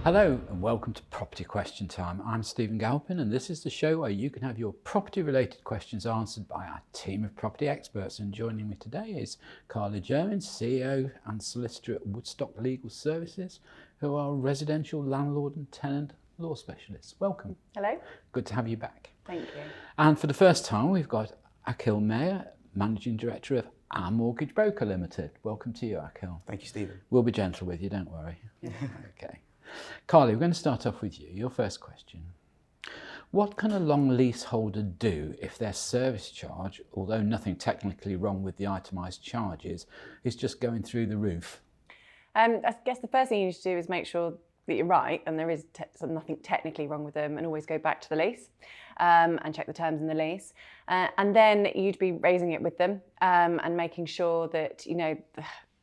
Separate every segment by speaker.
Speaker 1: Hello and welcome to Property Question Time. I'm Stephen Galpin and this is the show where you can have your property related questions answered by our team of property experts. And joining me today is Jermyn, CEO and solicitor at Woodstock Legal Services, who are residential landlord and tenant law specialists. Welcome.
Speaker 2: Hello.
Speaker 1: Good to have you back.
Speaker 2: Thank you.
Speaker 1: And for the first time we've got Akhil Mair, Managing Director of Our Mortgage Broker Limited. Welcome to you, Akhil.
Speaker 3: Thank you, Stephen.
Speaker 1: We'll be gentle with you, don't worry. Okay. Carly, we're going to start off with you. Your first question. What can a long leaseholder do if their service charge, although nothing technically wrong with the itemised charges, is just going through the roof?
Speaker 2: I guess the first thing you need to do is make sure that you're right and there is nothing technically wrong with them, and always go back to the lease and check the terms in the lease. And then you'd be raising it with them and making sure that, you know,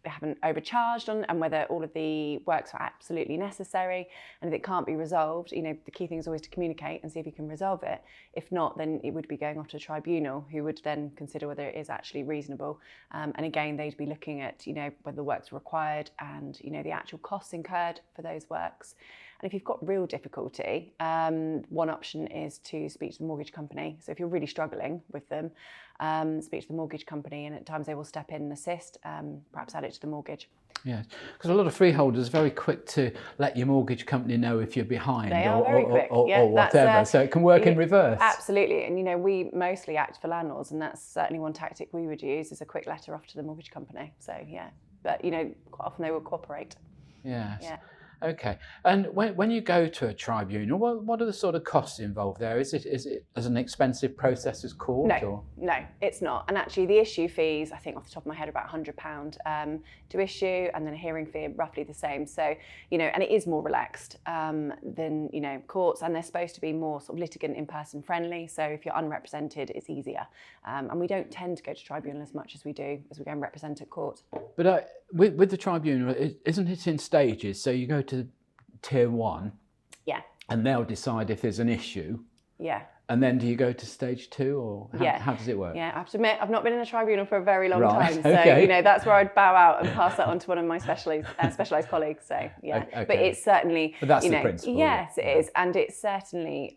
Speaker 2: they haven't overcharged on, and whether all of the works are absolutely necessary. And if it can't be resolved, you know, the key thing is always to communicate and see if you can resolve it. If not, then it would be going off to a tribunal, who would then consider whether it is actually reasonable. And again, they'd be looking at, you know, whether the works are required and, you know, the actual costs incurred for those works. And if you've got real difficulty, one option is to speak to the mortgage company. So if you're really struggling with them, speak to the mortgage company, and at times they will step in and assist, perhaps add it to the mortgage.
Speaker 1: Yes, because a lot of freeholders are very quick to let your mortgage company know if you're behind or whatever, so it can work in reverse.
Speaker 2: Absolutely, and you know, we mostly act for landlords, and that's certainly one tactic we would use, is a quick letter off to the mortgage company. So yeah, but you know, quite often they will cooperate.
Speaker 1: Yes.
Speaker 2: Yeah.
Speaker 1: Okay, and when you go to a tribunal, what are the sort of costs involved there? Is it as an expensive process as court?
Speaker 2: No, it's not. And actually the issue fees, I think off the top of my head, are about £100 to issue, and then a hearing fee roughly the same. So, you know, and it is more relaxed than, you know, courts, and they're supposed to be more sort of litigant in-person friendly. So if you're unrepresented, it's easier. And we don't tend to go to tribunal as much as we go and represent at court.
Speaker 1: But with the tribunal, isn't it in stages? So you go to tier 1,
Speaker 2: yeah,
Speaker 1: and they'll decide if there's an issue,
Speaker 2: yeah,
Speaker 1: and then do you go to stage 2, or how does it work?
Speaker 2: Yeah, I have to admit, I've not been in a tribunal for a very long time, so
Speaker 1: okay.
Speaker 2: You know, that's where I'd bow out and pass that on to one of my specialised colleagues. So yeah, okay. But it's certainly,
Speaker 1: but that's the principle.
Speaker 2: Yes, it is, and it's certainly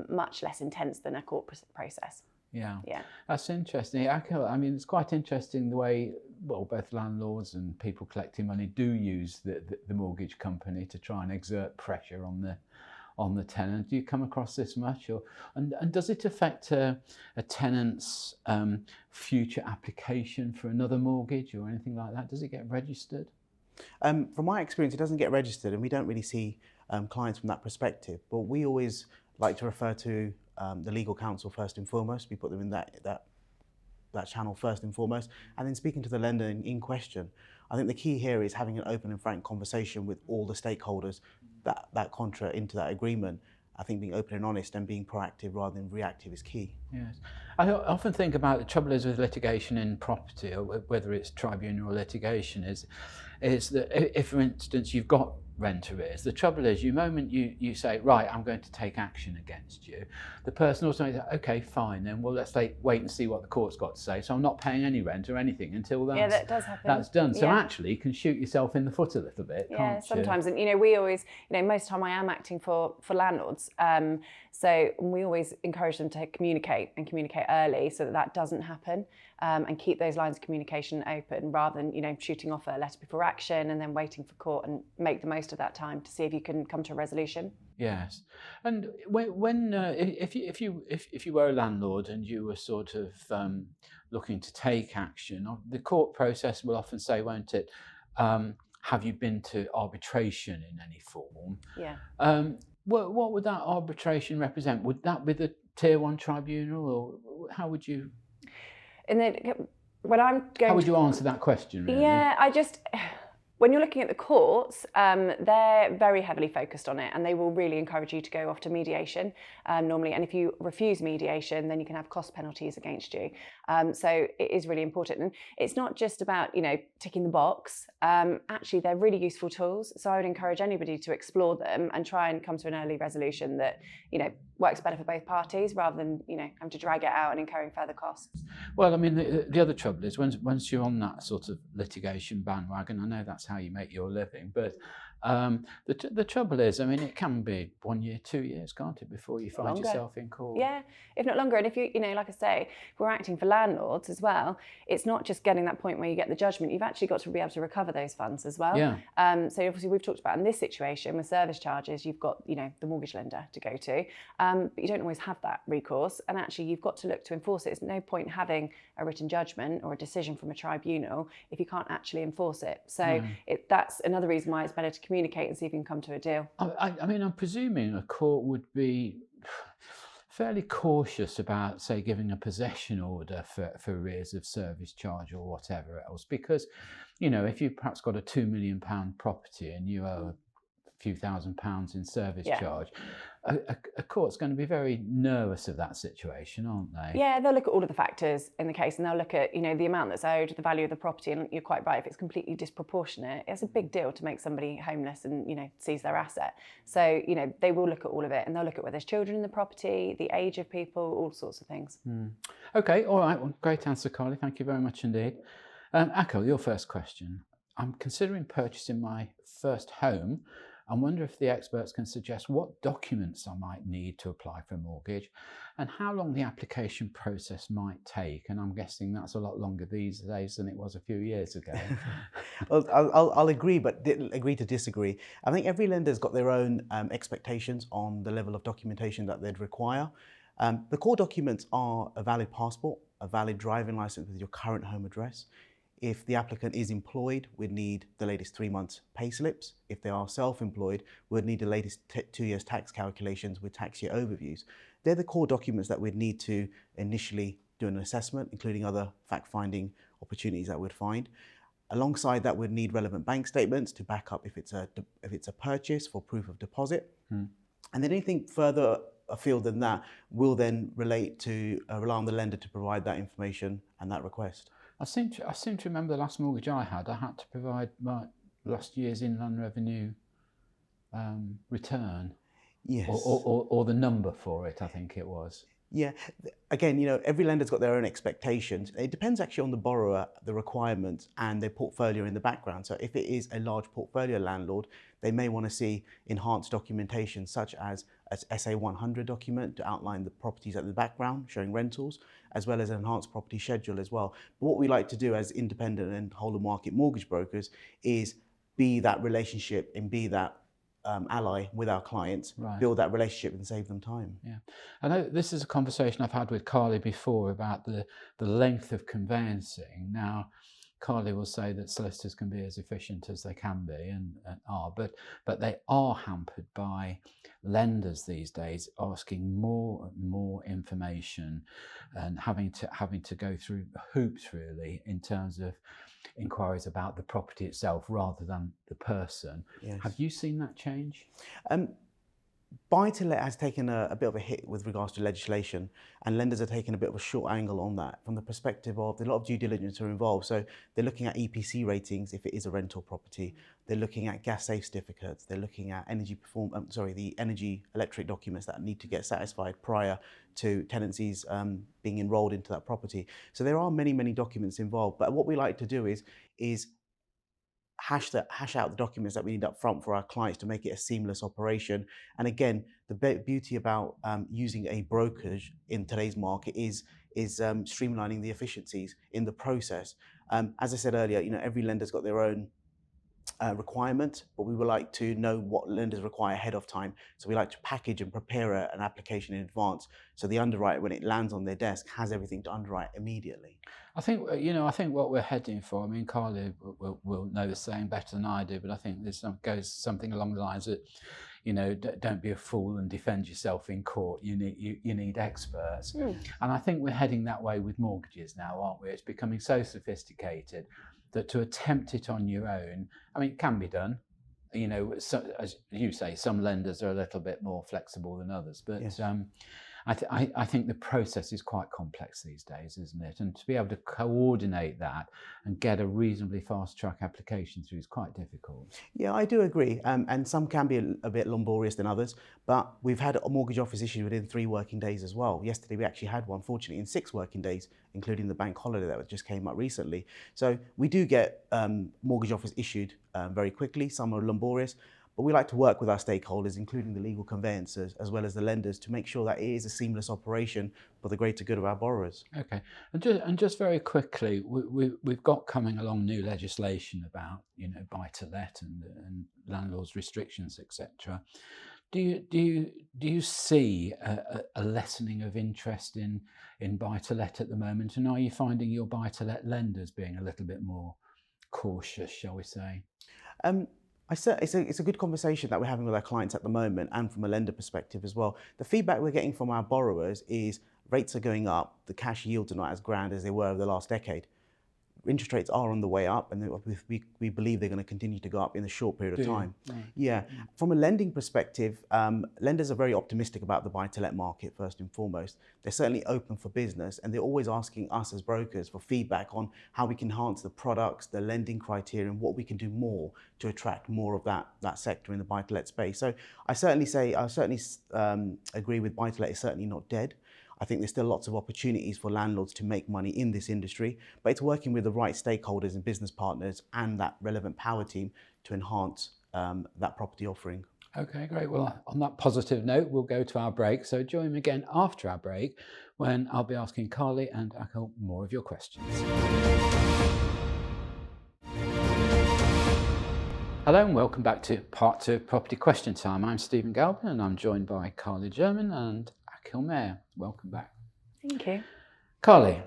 Speaker 2: much less intense than a court process.
Speaker 1: Yeah,
Speaker 2: yeah,
Speaker 1: that's interesting. I mean, it's quite interesting the way, well, both landlords and people collecting money do use the mortgage company to try and exert pressure on the tenant. Do you come across this much, and does it affect a tenant's future application for another mortgage or anything like that? Does it get registered?
Speaker 3: From my experience, it doesn't get registered, and we don't really see clients from that perspective. But we always like to refer to the legal counsel first and foremost. We put them in that channel first and foremost, and then speaking to the lender in question. I think the key here is having an open and frank conversation with all the stakeholders that contra into that agreement. I think being open and honest and being proactive rather than reactive is key.
Speaker 1: Yes, I often think about the trouble is with litigation in property, or whether it's tribunal litigation, is that if, for instance, you've got rent arrears, the trouble is, the moment you say, right, I'm going to take action against you, the person also says, okay, fine, then well, let's wait and see what the court's got to say. So I'm not paying any rent or anything until
Speaker 2: that does happen.
Speaker 1: That's done. So actually, you can shoot yourself in the foot a little bit.
Speaker 2: Yeah,
Speaker 1: can't
Speaker 2: sometimes,
Speaker 1: you?
Speaker 2: and you know, we always, you know, most of the time I am acting for landlords. So we always encourage them to communicate early, so that doesn't happen, and keep those lines of communication open, rather than, you know, shooting off a letter before action and then waiting for court, and make the most of that time to see if you can come to a resolution.
Speaker 1: Yes, and when if you were a landlord and you were sort of looking to take action, the court process will often say, won't it, have you been to arbitration in any form?
Speaker 2: Yeah.
Speaker 1: What would that arbitration represent? Would that be the tier 1 tribunal, or how would you? How would you answer that question? Really?
Speaker 2: Yeah, when you're looking at the courts, they're very heavily focused on it, and they will really encourage you to go off to mediation normally. And if you refuse mediation, then you can have cost penalties against you. So it is really important. And it's not just about, you know, ticking the box. Actually, they're really useful tools. So I would encourage anybody to explore them and try and come to an early resolution that, you know, works better for both parties, rather than, you know, having to drag it out and incurring further costs.
Speaker 1: Well, I mean, the other trouble is once you're on that sort of litigation bandwagon, I know that's how you make your living, but The trouble is, I mean, it can be 1 year, 2 years, can't it, before you find
Speaker 2: Longer.
Speaker 1: yourself in court?
Speaker 2: Yeah, if not longer. And if you know, like I say, if we're acting for landlords as well, it's not just getting that point where you get the judgment. You've actually got to be able to recover those funds as well.
Speaker 1: Yeah.
Speaker 2: So obviously we've talked about in this situation with service charges, you've got, you know, the mortgage lender to go to, but you don't always have that recourse. And actually you've got to look to enforce it. It's no point having a written judgment or a decision from a tribunal if you can't actually enforce it. So that's another reason why it's better to communicate and see if you can come to a deal.
Speaker 1: I mean, I'm presuming a court would be fairly cautious about, say, giving a possession order for arrears of service charge or whatever else, because, you know, if you've perhaps got a £2 million property and you owe a few £1,000s in service charge, a court's going to be very nervous of that situation, aren't they?
Speaker 2: Yeah, they'll look at all of the factors in the case, and they'll look at, you know, the amount that's owed, the value of the property, and you're quite right, if it's completely disproportionate, it's a big deal to make somebody homeless and, you know, seize their asset. So, you know, they will look at all of it, and they'll look at whether there's children in the property, the age of people, all sorts of things.
Speaker 1: Okay, all right, well, great answer, Carly, thank you very much indeed. Akhil, your first question. I'm considering purchasing my first home. I wonder if the experts can suggest what documents I might need to apply for a mortgage and how long the application process might take. And I'm guessing that's a lot longer these days than it was a few years ago.
Speaker 3: Well, I'll agree, but agree to disagree. I think every lender's got their own expectations on the level of documentation that they'd require. The core documents are a valid passport, a valid driving license with your current home address. If the applicant is employed, we'd need the latest 3 months pay slips. If they are self-employed, we'd need the latest 2 years tax calculations with tax year overviews. They're the core documents that we'd need to initially do an assessment, including other fact-finding opportunities that we'd find. Alongside that, we'd need relevant bank statements to back up if it's a purchase for proof of deposit. And then anything further afield than that will then relate to rely on the lender to provide that information and that request.
Speaker 1: I seem to remember the last mortgage I had to provide my last year's Inland Revenue return.
Speaker 3: Yes.
Speaker 1: Or the number for it, I think it was.
Speaker 3: Yeah, again, you know, every lender's got their own expectations. It depends actually on the borrower, the requirements and their portfolio in the background. So if it is a large portfolio landlord, they may want to see enhanced documentation such as an SA 100 document to outline the properties at the background, showing rentals, as well as an enhanced property schedule as well. But what we like to do as independent and whole of market mortgage brokers is be that relationship and be that ally with our clients, build that relationship and save them time.
Speaker 1: Yeah, I know this is a conversation I've had with Carly before about the length of conveyancing. Now, Carly will say that solicitors can be as efficient as they can be and are, but they are hampered by lenders these days asking more and more information and having to go through hoops really in terms of inquiries about the property itself rather than the person.
Speaker 3: Yes.
Speaker 1: Have you seen that change?
Speaker 3: Buy to let has taken a bit of a hit with regards to legislation, and lenders are taking a bit of a short angle on that from the perspective of a lot of due diligence are involved. So they're looking at EPC ratings if it is a rental property. They're looking at gas safe certificates. They're looking at the energy electric documents that need to get satisfied prior to tenancies being enrolled into that property. So there are many documents involved. But what we like to do is hash out the documents that we need up front for our clients to make it a seamless operation. And again, the beauty about using a brokerage in today's market is streamlining the efficiencies in the process. As I said earlier, you know, every lender's got their own requirement, but we would like to know what lenders require ahead of time. So we like to package and prepare an application in advance, so the underwriter, when it lands on their desk, has everything to underwrite immediately.
Speaker 1: I think what we're heading for, I mean, Carly will know the saying better than I do, but I think goes something along the lines that, you know, don't be a fool and defend yourself in court. You need experts. And I think we're heading that way with mortgages now, aren't we? It's becoming so sophisticated that to attempt it on your own, I mean, it can be done. You know, so, as you say, some lenders are a little bit more flexible than others, but yes. I think the process is quite complex these days, isn't it? And to be able to coordinate that and get a reasonably fast track application through is quite difficult.
Speaker 3: Yeah, I do agree. And some can be a bit laborious than others, but we've had a mortgage offers issued within 3 working days as well. Yesterday, we actually had one, fortunately, in 6 working days, including the bank holiday that just came up recently. So we do get mortgage offers issued very quickly. Some are laborious. But we like to work with our stakeholders, including the legal conveyancers, as well as the lenders, to make sure that it is a seamless operation for the greater good of our borrowers.
Speaker 1: Okay, and just very quickly, we've got coming along new legislation about, you know, buy-to-let and landlords' restrictions, etc. Do you see a lessening of interest in buy-to-let at the moment, and are you finding your buy-to-let lenders being a little bit more cautious, shall we say?
Speaker 3: It's a good conversation that we're having with our clients at the moment, and from a lender perspective as well. The feedback we're getting from our borrowers is rates are going up, the cash yields are not as grand as they were over the last decade. Interest rates are on the way up, and we believe they're going to continue to go up in a short period of time.
Speaker 1: Right.
Speaker 3: Yeah. From a lending perspective, lenders are very optimistic about the buy-to-let market, first and foremost. They're certainly open for business, and they're always asking us as brokers for feedback on how we can enhance the products, the lending criteria, and what we can do more to attract more of that sector in the buy-to-let space. So I certainly agree with buy-to-let is certainly not dead. I think there's still lots of opportunities for landlords to make money in this industry, but it's working with the right stakeholders and business partners and that relevant power team to enhance that property offering.
Speaker 1: Okay, great. Well, on that positive note, we'll go to our break. So join me again after our break, when I'll be asking Carly and Akhil more of your questions. Hello and welcome back to part 2 of Property Question Time. I'm Stephen Galpin and I'm joined by Carly Jermyn and Akhil Mair. Welcome back.
Speaker 2: Thank you.
Speaker 1: Carly,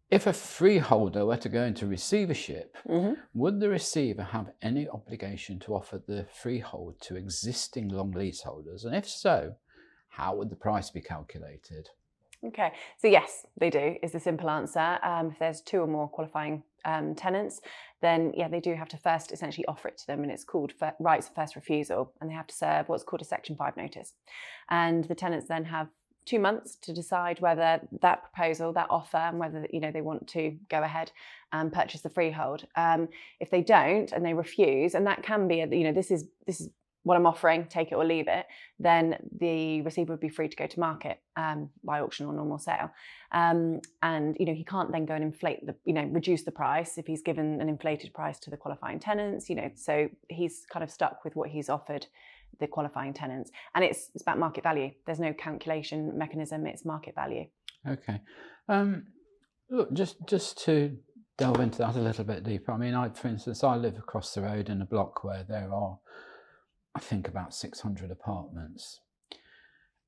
Speaker 1: if a freeholder were to go into receivership, would the receiver have any obligation to offer the freehold to existing long leaseholders? And if so, how would the price be calculated?
Speaker 2: Okay, so yes, they do, is the simple answer. If there's 2 or more qualifying tenants, then yeah, they do have to first essentially offer it to them, and it's called rights of first refusal, and they have to serve what's called a Section 5 notice. And the tenants then have 2 months to decide whether that proposal, that offer, and whether, you know, they want to go ahead and purchase the freehold. If they don't and they refuse, and that can be, you know, this is what I'm offering, take it or leave it, then the receiver would be free to go to market by auction or normal sale. And, you know, he can't then go and reduce the price if he's given an inflated price to the qualifying tenants, you know, so he's kind of stuck with what he's offered the qualifying tenants. And it's about market value. There's no calculation mechanism, it's market value.
Speaker 1: Okay. Look, just to delve into that a little bit deeper, I mean, for instance, I live across the road in a block where there are, I think, about 600 apartments.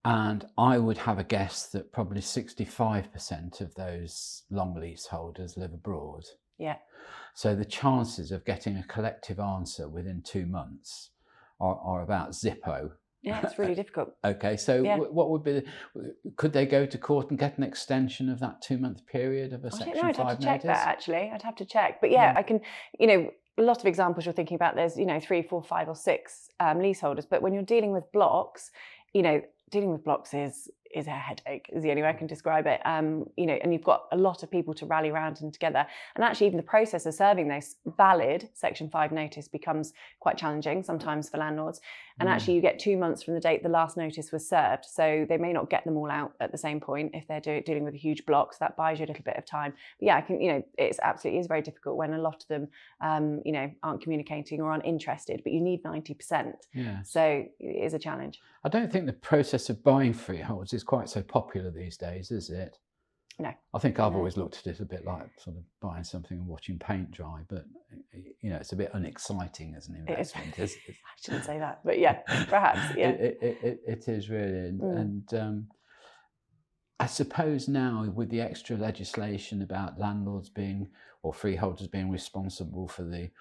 Speaker 1: And I would have a guess that probably 65% of those long leaseholders live abroad.
Speaker 2: Yeah.
Speaker 1: So the chances of getting a collective answer within 2 months are about zippo.
Speaker 2: Yeah, it's really difficult.
Speaker 1: Okay, so
Speaker 2: yeah.
Speaker 1: What would be could they go to court and get an extension of that 2-month period of a Section 5 notice?
Speaker 2: I'd have to check that, actually. I'd have to check. But yeah, I can, you know, a lot of examples you're thinking about, there's, you know, 3, 4, 5 or 6 leaseholders. But when you're dealing with blocks, you know, dealing with blocks is a headache, is the only way I can describe it. You know, and you've got a lot of people to rally around and together. And actually, even the process of serving those valid Section 5 notice becomes quite challenging sometimes for landlords. And actually, you get 2 months from the date the last notice was served. So they may not get them all out at the same point if they're dealing with a huge block. So that buys you a little bit of time. But yeah, you know, it's absolutely is very difficult when a lot of them, you know, aren't communicating or aren't interested. But you need 90%.
Speaker 1: Yes.
Speaker 2: So it is a challenge.
Speaker 1: I don't think the process of buying freeholds is quite so popular these days, is it?
Speaker 2: No.
Speaker 1: I think I've always looked at it a bit like sort of buying something and watching paint dry, but you know, it's a bit unexciting as an investment.
Speaker 2: I shouldn't say that, but yeah, perhaps, yeah.
Speaker 1: It is really, and I suppose now with the extra legislation about landlords being, or freeholders being responsible for the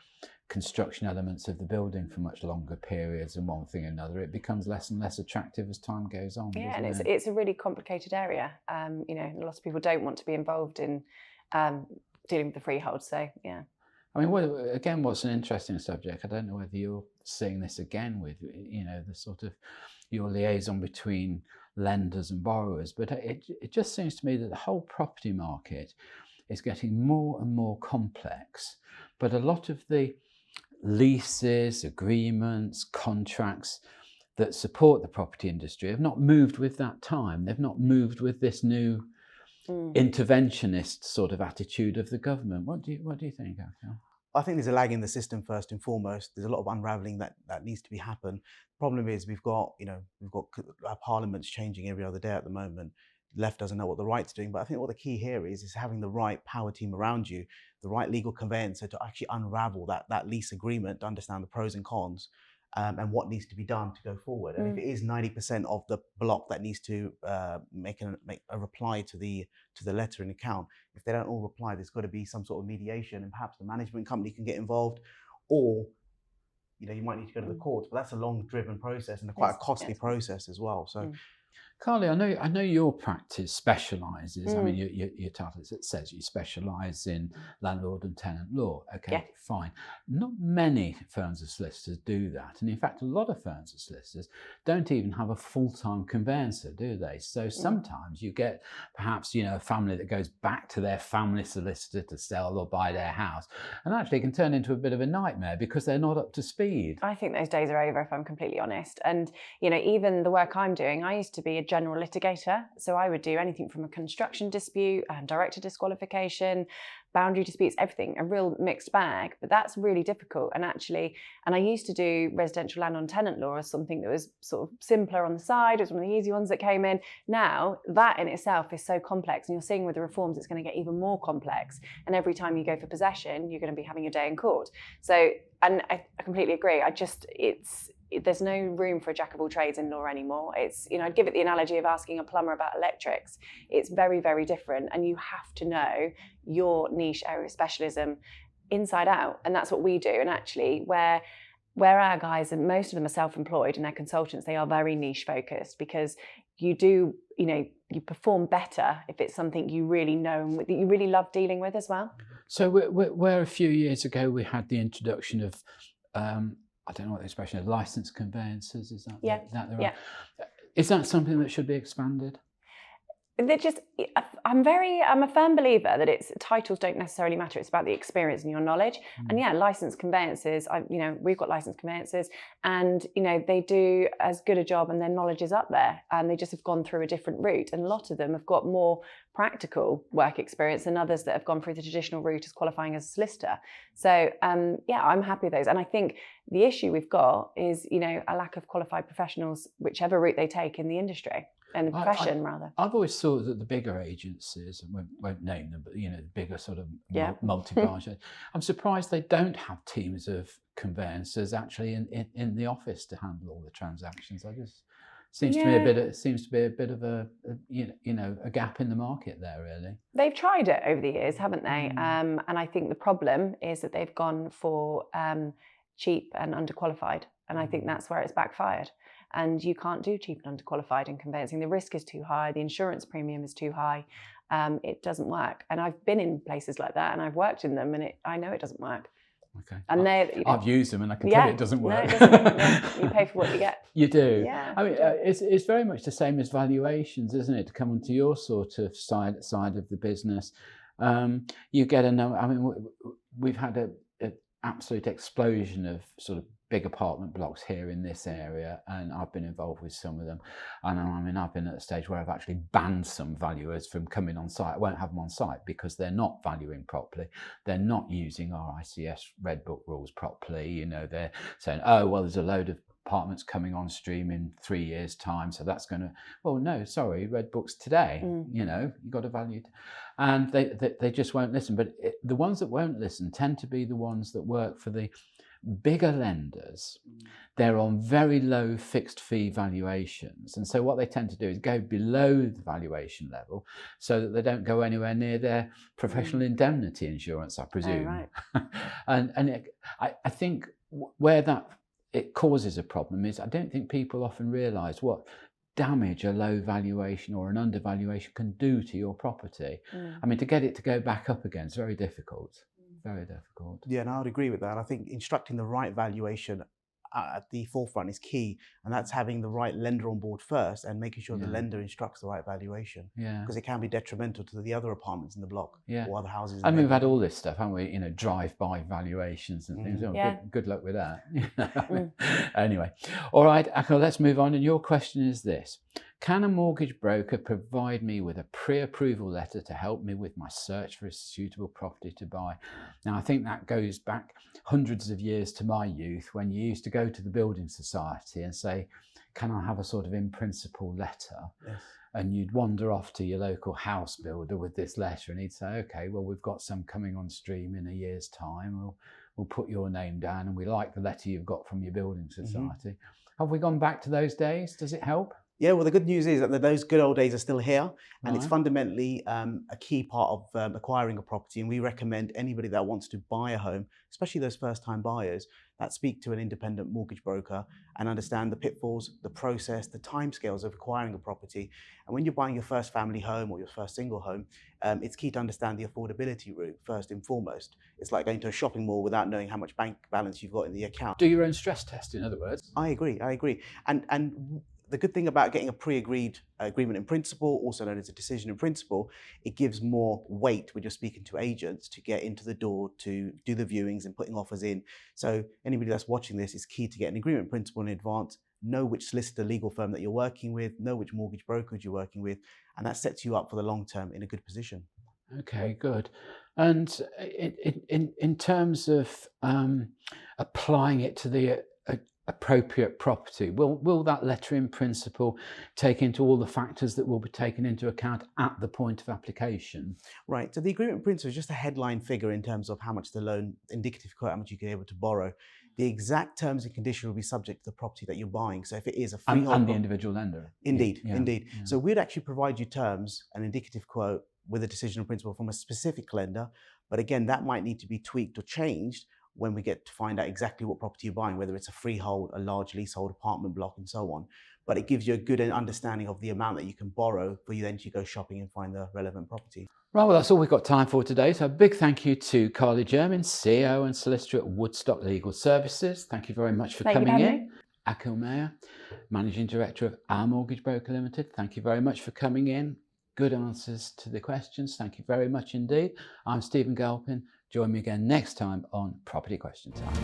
Speaker 1: construction elements of the building for much longer periods and one thing or another, it becomes less and less attractive as time goes on.
Speaker 2: Yeah, and it's a really complicated area. You know, a lot of people don't want to be involved in dealing with the freehold. So yeah.
Speaker 1: I mean, again, what's an interesting subject? I don't know whether you're seeing this again with, you know, the sort of your liaison between lenders and borrowers, but it just seems to me that the whole property market is getting more and more complex. But a lot of the leases, agreements, contracts that support the property industry have not moved with that time. They've not moved with this new interventionist sort of attitude of the government. What do you think, Akhil?
Speaker 3: I think there's a lag in the system first and foremost. There's a lot of unravelling that needs to be happen. The problem is we've got our parliaments changing every other day at the moment. The left doesn't know what the right's doing, but I think what the key here is having the right power team around you, the right legal conveyancer to actually unravel that lease agreement, to understand the pros and cons, and what needs to be done to go forward. And if it is 90% of the block that needs to make a reply to the letter in account, if they don't all reply, there's got to be some sort of mediation, and perhaps the management company can get involved, or you might need to go to the courts. But that's a long-driven process and quite a costly process as well. So.
Speaker 1: Carly, I know your practice specialises. I mean, your title says you specialise in landlord and tenant law. Okay, fine. Not many firms of solicitors do that, and in fact, a lot of firms of solicitors don't even have a full-time conveyancer, do they? So sometimes you get perhaps a family that goes back to their family solicitor to sell or buy their house, and actually it can turn into a bit of a nightmare because they're not up to speed.
Speaker 2: I think those days are over, if I'm completely honest. And even the work I'm doing, I used to be a general litigator, so I would do anything from a construction dispute, director disqualification, boundary disputes, everything, a real mixed bag. But that's really difficult. And I used to do residential landlord and tenant law as something that was sort of simpler on the side. It was one of the easy ones that came in. Now that in itself is so complex, and you're seeing with the reforms it's going to get even more complex. And every time you go for possession, you're going to be having a day in court. So, and I completely agree. There's no room for a jack of all trades in law anymore. I'd give it the analogy of asking a plumber about electrics. It's very, very different, and you have to know your niche area of specialism inside out, and that's what we do. And actually, where our guys, and most of them are self-employed and they're consultants, they are very niche focused, because you perform better if it's something you really know and that you really love dealing with as well.
Speaker 1: So where a few years ago we had the introduction of I don't know what the expression is, licensed conveyancers, is that the right? Is that something that should be expanded? I'm a firm believer that titles don't necessarily matter. It's about the experience and your knowledge. And licensed conveyancers, we've got licensed conveyancers, and they do as good a job, and their knowledge is up there, and they just have gone through a different route. And a lot of them have got more practical work experience than others that have gone through the traditional route as qualifying as a solicitor. So I'm happy with those. And I think the issue we've got is a lack of qualified professionals, whichever route they take in the industry. And the profession, rather. I've always thought that the bigger agencies, and won't name them, but the bigger sort of multi-branch, I'm surprised they don't have teams of conveyancers actually in the office to handle all the transactions. Seems to be a bit of a gap in the market there, really. They've
Speaker 2: tried it over the years, haven't they? And I think the problem is that they've gone for cheap and underqualified, and I think that's where it's backfired. And you can't do cheap and underqualified in conveyancing. The risk is too high, the insurance premium is too high. It doesn't work. And I've been in places like that, and I've worked in them, and I know it doesn't work.
Speaker 1: Okay. And I've used them, and I can tell you it doesn't work.
Speaker 2: No, it doesn't. You pay for what you get.
Speaker 1: You do.
Speaker 2: Yeah.
Speaker 1: I mean, it's very much the same as valuations, isn't it? To come onto your sort of side of the business, you get a number. I mean, we've had an absolute explosion of sort of big apartment blocks here in this area, and I've been involved with some of them. And I mean, I've been at a stage where I've actually banned some valuers from coming on site. I won't have them on site because they're not valuing properly. They're not using our ICS Red Book rules properly. They're saying, oh, well, there's a load of apartments coming on stream in 3 years' time, so that's going to, well, no, sorry, Red Book's today. You've got to value, and they just won't listen. But the ones that won't listen tend to be the ones that work for the bigger lenders. They're on very low fixed fee valuations, and so what they tend to do is go below the valuation level so that they don't go anywhere near their professional indemnity insurance, I presume.
Speaker 2: Oh,
Speaker 1: right. I think where it causes a problem is I don't think people often realise what damage a low valuation or an undervaluation can do to your property. I mean, to get it to go back up again is very difficult. Very difficult.
Speaker 3: Yeah, and I would agree with that. I think instructing the right valuation at the forefront is key, and that's having the right lender on board first and making sure the lender instructs the right valuation.
Speaker 1: Yeah,
Speaker 3: because it can be detrimental to the other apartments in the block or other houses.
Speaker 1: I mean, we've had all this stuff, haven't we? drive-by valuations and things. Good luck with that. Anyway, all right, Akhil, let's move on. And your question is this: Can a mortgage broker provide me with a pre-approval letter to help me with my search for a suitable property to buy? Now, I think that goes back hundreds of years to my youth, when you used to go to the building society and say, can I have a sort of in principle letter?
Speaker 3: Yes.
Speaker 1: And you'd wander off to your local house builder with this letter, and he'd say, okay, well, we've got some coming on stream in a year's time. We'll put your name down, and we like the letter you've got from your building society. Have we gone back to those days? Does it help?
Speaker 3: Yeah, well, the good news is that those good old days are still here, and it's
Speaker 1: Right.
Speaker 3: fundamentally a key part of acquiring a property. And we recommend anybody that wants to buy a home, especially those first-time buyers, that speak to an independent mortgage broker and understand the pitfalls, the process, the timescales of acquiring a property. And when you're buying your first family home or your first single home, it's key to understand the affordability route first and foremost. It's like going to a shopping mall without knowing how much bank balance you've got in the account.
Speaker 1: Do your own stress test, in other words.
Speaker 3: I agree. And the good thing about getting a pre-agreed agreement in principle, also known as a decision in principle, it gives more weight when you're speaking to agents to get into the door, to do the viewings and putting offers in. So anybody that's watching this, is key to get an agreement in principle in advance, know which solicitor, legal firm that you're working with, know which mortgage brokerage you're working with, and that sets you up for the long term in a good position.
Speaker 1: Okay, good. And in terms of applying it to the appropriate property, will that letter in principle take into all the factors that will be taken into account at the point of application?
Speaker 3: Right, so the agreement in principle is just a headline figure in terms of how much the loan, indicative quote, how much you can be able to borrow. The exact terms and conditions will be subject to the property that you're buying. So if it is a freehold...
Speaker 1: And the individual lender.
Speaker 3: Indeed,
Speaker 1: Yeah,
Speaker 3: indeed.
Speaker 1: yeah.
Speaker 3: So we'd actually provide you terms, an indicative quote with a decision in principle from a specific lender. But again, that might need to be tweaked or changed when we get to find out exactly what property you're buying, whether it's a freehold, a large leasehold, apartment block, and so on. But it gives you a good understanding of the amount that you can borrow for you then to go shopping and find the relevant property.
Speaker 1: Right, well, that's all we've got time for today. So a big thank you to Carly Jermyn, CEO and solicitor at Woodstock Legal Services. Thank you very much for
Speaker 2: Thank you
Speaker 1: coming
Speaker 2: for
Speaker 1: in.
Speaker 2: having me.
Speaker 1: Akhil Mair, Managing Director of Our Mortgage Broker Limited. Thank you very much for coming in. Good answers to the questions. Thank you very much indeed. I'm Stephen Galpin. Join me again next time on Property Question Time.